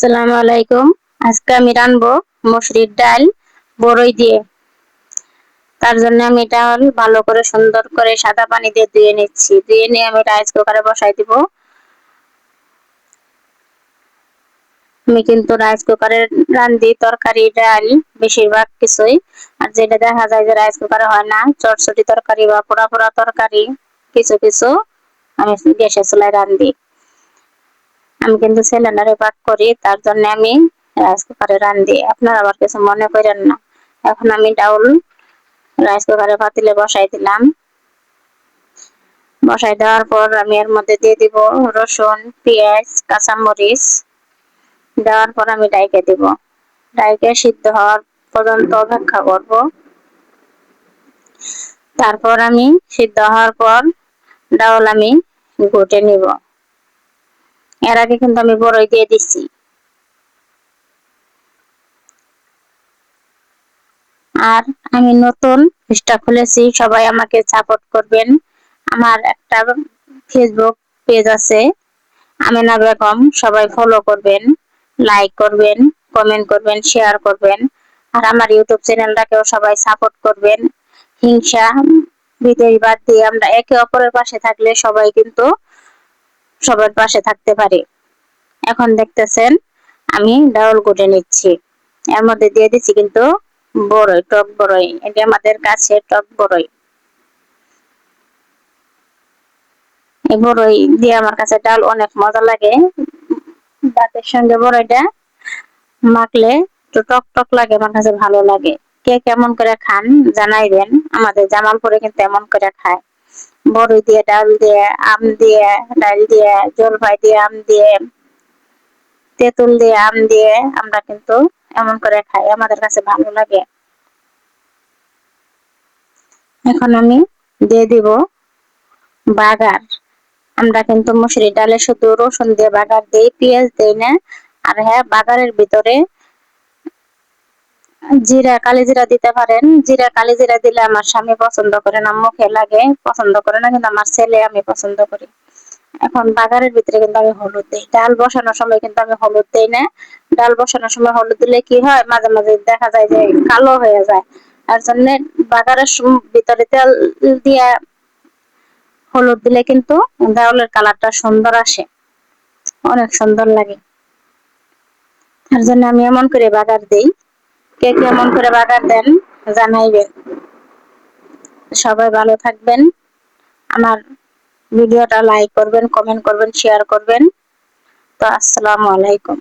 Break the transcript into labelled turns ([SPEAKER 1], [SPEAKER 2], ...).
[SPEAKER 1] আসসালামু আলাইকুম। আজকে আমি রাঁধবো মসুরির ডাল বড়ই দিয়ে। তার জন্য আমি ডাল ভালো করে সুন্দর করে সাদা পানি দিয়ে ধুয়ে নিচ্ছি। ধুয়ে নিয়ে আমি রাইস কুকারে বসাই দিব। আমি কিন্তু রাইস কুকারে রাঁধি তরকারি ডাল বেশিরভাগ কিছুই। আর যেটা দেখা যায় যে রাইস কুকারে হয় না, চটচটি তরকারি বা পোড়া পোড়া তরকারি কিছু কিছু আমি গ্যাসের চুলায় রাঁধি। আমি কিন্তু সিলিন্ডারে পাক করি, তার জন্য আমি রাইস কুকারে রাঁধি। আপনারা আবার কিছু মনে করেন না। এখন আমি ডাউল রাইস কুকারে পাতিলে বসাই দিলাম। বসাই দেওয়ার পর আমি এর মধ্যে দিয়ে দিব রসুন, পেঁয়াজ, কাঁচামরিচ। দেওয়ার পর আমি ডাইকে দিব। ডাইকে সিদ্ধ হওয়ার পর্যন্ত অপেক্ষা করব। তারপর আমি সিদ্ধ হওয়ার পর ডাউল আমি ঘুটে নিব। এর আগে কিন্তু আমি বড়ই দিয়ে দিচ্ছি। আর আমি নতুন পেজটা খুলেছি, সবাই আমাকে সাপোর্ট করবেন। আমার একটা ফেসবুক পেজ আছে আমেনা বেগম, সবাই ফলো করবেন, লাইক করবেন, কমেন্ট করবেন, শেয়ার করবেন। আর আমার ইউটিউব চ্যানেলটাকেও সবাই সাপোর্ট করবেন। হিংসা বিদ্বেষ বাদ দিয়ে আমরা একে অপরের পাশে থাকলে সবাই কিন্তু সবার পাশে থাকতে পারে। এখন দেখতেছেন আমি ডাউল কুটে নিচ্ছি। এর মধ্যে দিয়ে দিচ্ছি কিন্তু বড়ই, টক বড়ই। এটা আমাদের কাছে টক বড়ই। এই বড়ই দিয়ে আমার কাছে ডাল অনেক মজা লাগে। ভাতের সঙ্গে বড়ইটা মাখলে একটু টক টক লাগে, আমার কাছে ভালো লাগে। কে কেমন করে খান জানাইবেন। আমাদের জামালপুরে কিন্তু এমন করে খায়, বড়ই দিয়ে, ডাল দিয়ে, আম দিয়ে, ডাল দিয়ে, জলপাই দিয়ে, আম দিয়ে, তেঁতুল দিয়ে, আম দিয়ে আমরা কিন্তু এমন করে খাই, আমাদের কাছে ভালো লাগে। এখন আমি দিয়ে দিব বাগার। আমরা কিন্তু মসুরি ডালে শুধু রসুন দিয়ে বাগার দিই, পেঁয়াজ দিই না। আর হ্যাঁ, বাগারের ভিতরে জিরা, কালি জিরা দিতে পারেন। জিরা, কালি জিরা দিলে আমার স্বামী পছন্দ করে না, মুখে লাগে, পছন্দ করে না। কিন্তু আমার ছেলে, আমি পছন্দ করি। এখন বাগারের ভিতরে কিন্তু আমি হলুদ দিই। ডাল বসানোর সময় কিন্তু আমি হলুদ দিই না। ডাল বসানোর সময় হলুদ দিলে কি হয়, মাঝে মাঝে দেখা যায় যে কালো হয়ে যায়। তার জন্য বাগারের ভিতরে তেল দিয়ে হলুদ দিলে কিন্তু ডাউলের কালারটা সুন্দর আসে, অনেক সুন্দর লাগে। তার জন্য আমি এমন করে বাগার দিই। কে কেমন করে বাগার দেন জানাইবেন। সবাই ভালো থাকবেন। আমার ভিডিওটা লাইক করবেন, কমেন্ট করবেন, শেয়ার করবেন। তো আসসালামু আলাইকুম।